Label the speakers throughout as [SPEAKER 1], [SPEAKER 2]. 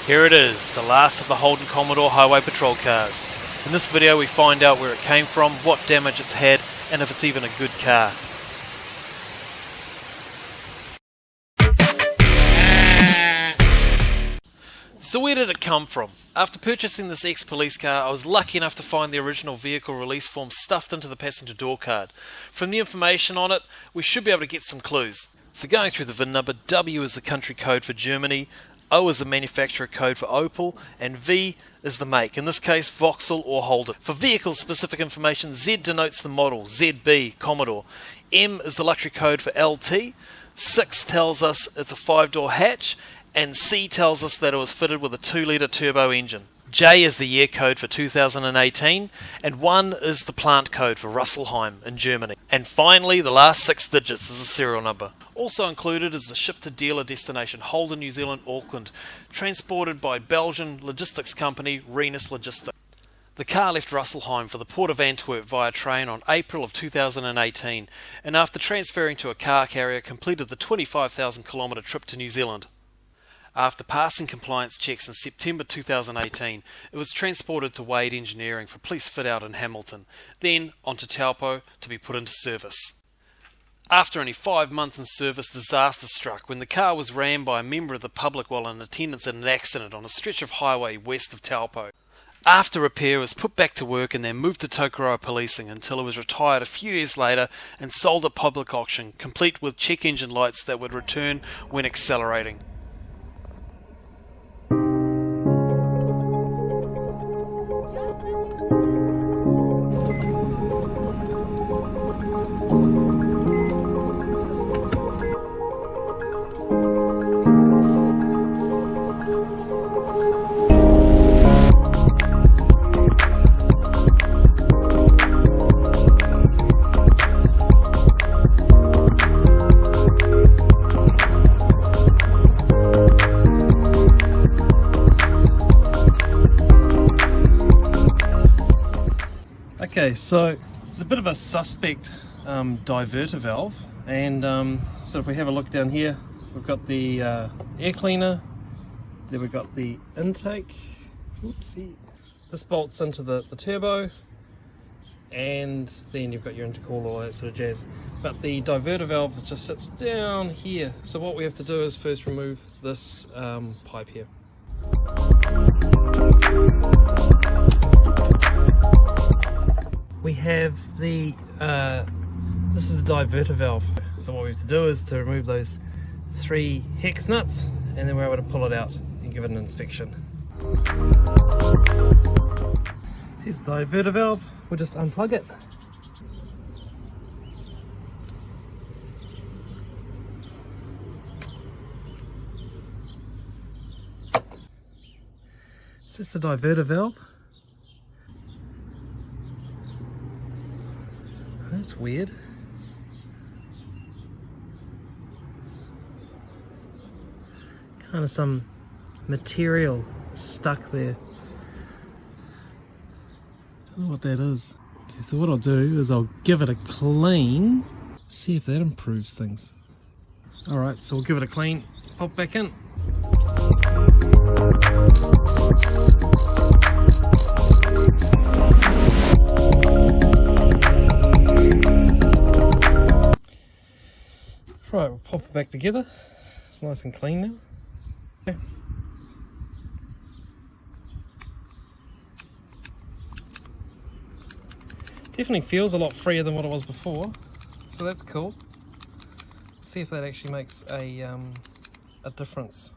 [SPEAKER 1] Here it is, the last of the Holden Commodore highway patrol cars. In this video we find out where it came from, what damage it's had, and if it's even a good car. So where did it come from? After purchasing this ex-police car, I was lucky enough to find the original vehicle release form stuffed into the passenger door card. From the information on it, we should be able to get some clues. So going through the VIN number, W is the country code for Germany, O is the manufacturer code for Opel, and V is the make, in this case Vauxhall or Holden. For vehicle specific information, Z denotes the model, ZB, Commodore. M is the luxury code for LT, 6 tells us it's a 5-door hatch, and C tells us that it was fitted with a 2-litre turbo engine. J is the year code for 2018, and 1 is the plant code for Rüsselsheim in Germany. And finally, the last 6 digits is the serial number. Also included is the ship-to-dealer destination, Holden, New Zealand, Auckland, transported by Belgian logistics company Renus Logistics. The car left Rüsselsheim for the port of Antwerp via train on April of 2018, and after transferring to a car carrier, completed the 25,000 kilometre trip to New Zealand. After passing compliance checks in September 2018, it was transported to Wade Engineering for police fit-out in Hamilton, then on to Taupo to be put into service. After only 5 months in service, disaster struck when the car was rammed by a member of the public while in attendance in an accident on a stretch of highway west of Taupo. After repair, it was put back to work and then moved to Tokoroa policing until it was retired a few years later and sold at public auction, complete with check engine lights that would return when accelerating. Okay, so it's a bit of a suspect diverter valve, and so if we have a look down here, we've got the air cleaner, then we've got the intake, oopsie, this bolts into the turbo, and then you've got your intercooler, all that sort of jazz, but the diverter valve just sits down here. So what we have to do is first remove this pipe here. We have the, this is the diverter valve. So what we have to do is to remove those 3 hex nuts, and then we're able to pull it out and give it an inspection. This is the diverter valve, we'll just unplug it. This is the diverter valve. That's weird. Kind of some material stuck there. Don't know what that is. Okay, so what I'll do is I'll give it a clean, see if that improves things. Alright, so we'll give it a clean, pop back in. Right, we'll pop it back together. It's nice and clean now. Okay. Definitely feels a lot freer than what it was before, so that's cool. See if that actually makes a difference.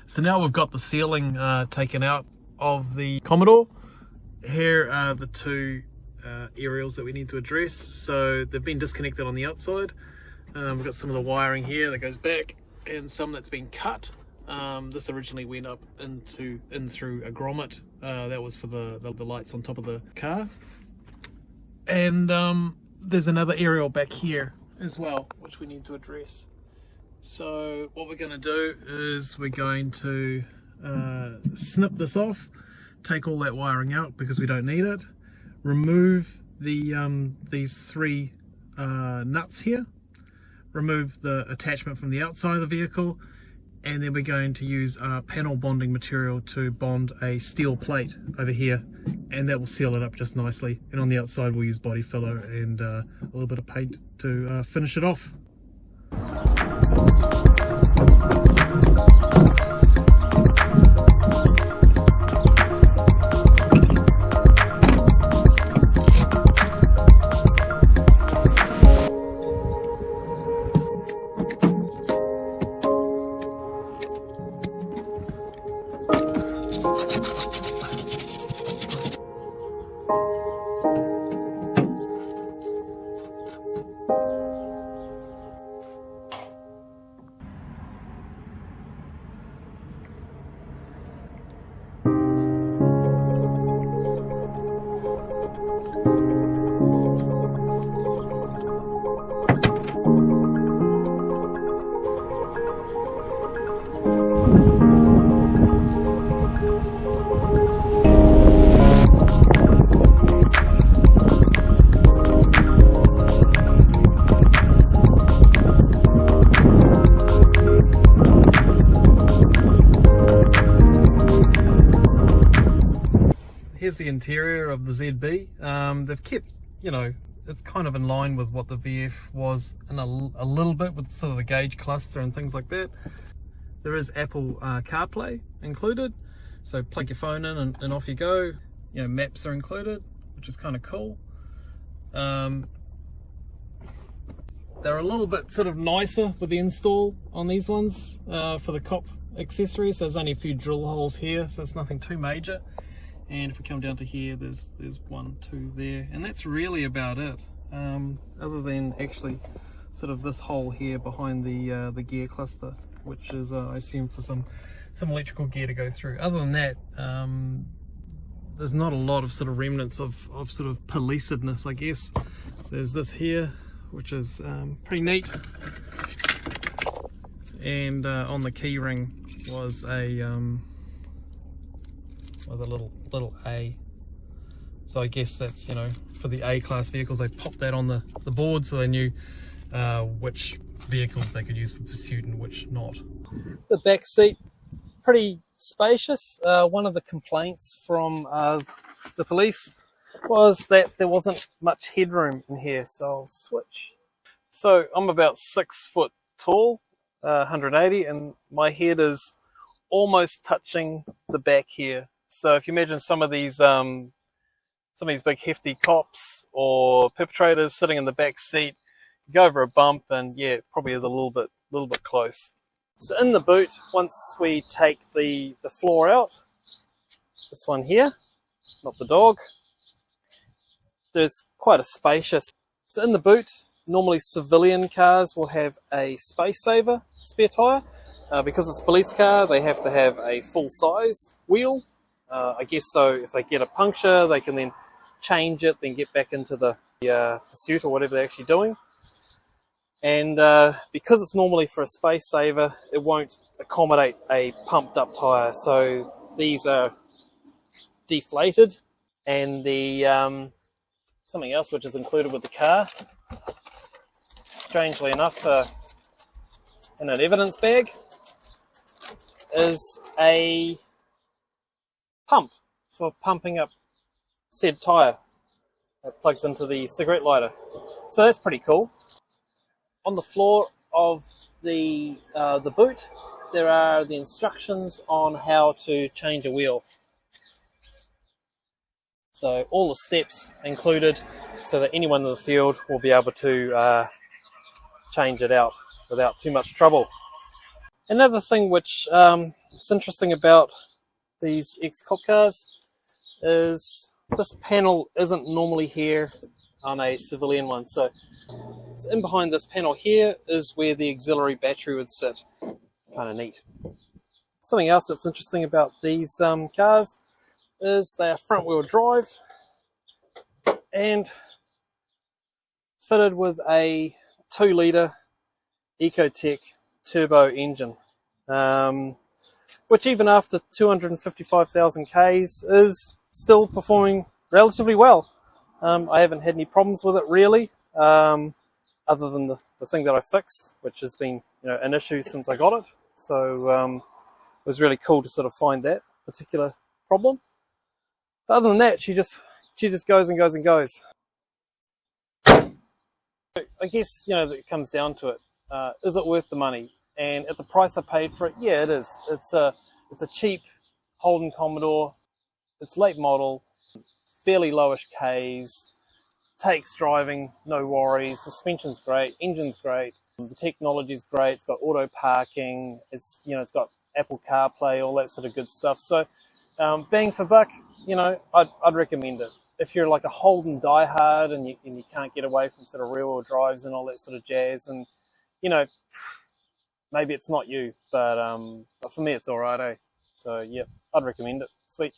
[SPEAKER 1] So now we've got the sealing taken out of the Commodore. Here are the 2 aerials that we need to address. So they've been disconnected on the outside. We've got some of the wiring here that goes back and some that's been cut. This originally went up in through a grommet. That was for the lights on top of the car. And there's another aerial back here as well, which we need to address. So what we're going to do is we're going to snip this off, take all that wiring out because we don't need it, remove these three nuts here, remove the attachment from the outside of the vehicle, and then we're going to use panel bonding material to bond a steel plate over here, and that will seal it up just nicely. And on the outside we'll use body filler and a little bit of paint to finish it off. Here's the interior of the ZB. They've kept, it's kind of in line with what the VF was in a little bit with sort of the gauge cluster and things like that. There is Apple CarPlay included, so plug your phone in and off you go. Maps are included, which is kind of cool. They're a little bit sort of nicer with the install on these ones for the cop accessories. There's only a few drill holes here, so it's nothing too major. And if we come down to here, there's 1, 2 there, and that's really about it. Other than actually sort of this hole here behind the gear cluster, which is I assume for some electrical gear to go through. Other than that, there's not a lot of sort of remnants of sort of policedness, I guess. There's this here, which is pretty neat, and on the key ring was a little A. So I guess that's, for the A-class vehicles, they popped that on the board so they knew which vehicles they could use for pursuit and which not. The back seat, pretty spacious. One of the complaints from the police was that there wasn't much headroom in here, so I'll switch. So I'm about 6 foot tall, 180, and my head is almost touching the back here. So if you imagine some of these big hefty cops or perpetrators sitting in the back seat, you go over a bump and yeah, it probably is a little bit close. So in the boot, once we take the floor out, this one here, not the dog, there's quite a spacious. So in the boot, normally civilian cars will have a space saver spare tyre. Because it's a police car, they have to have a full size wheel. I guess so if they get a puncture, they can then change it, then get back into the pursuit or whatever they're actually doing. And because it's normally for a space saver, it won't accommodate a pumped up tyre. So these are deflated, and the something else which is included with the car, strangely enough, in an evidence bag, is a pump for pumping up said tyre. It plugs into the cigarette lighter. So that's pretty cool. On the floor of the boot, there are the instructions on how to change a wheel. So all the steps included so that anyone in the field will be able to change it out without too much trouble. Another thing which is interesting about these ex-cop cars is this panel isn't normally here on a civilian one. So in behind this panel here is where the auxiliary battery would sit. Kind of neat.
[SPEAKER 2] Something else that's interesting about these cars is they are front wheel drive and fitted with a 2-litre Ecotec turbo engine, which even after 255,000 Ks is still performing relatively well. I haven't had any problems with it really, other than the thing that I fixed, which has been an issue since I got it. So it was really cool to sort of find that particular problem. But other than that, she just goes and goes and goes. I guess it comes down to it. Is it worth the money? And at the price I paid for it, yeah, it is. It's a cheap Holden Commodore. It's late model, fairly lowish Ks. Takes driving, no worries. Suspension's great, engine's great, the technology's great. It's got auto parking. It's got Apple CarPlay, all that sort of good stuff. So bang for buck, I'd recommend it. If you're like a Holden diehard and you can't get away from sort of rear-wheel drives and all that sort of jazz, and maybe it's not you, but for me it's all right, eh? So yeah, I'd recommend it. Sweet.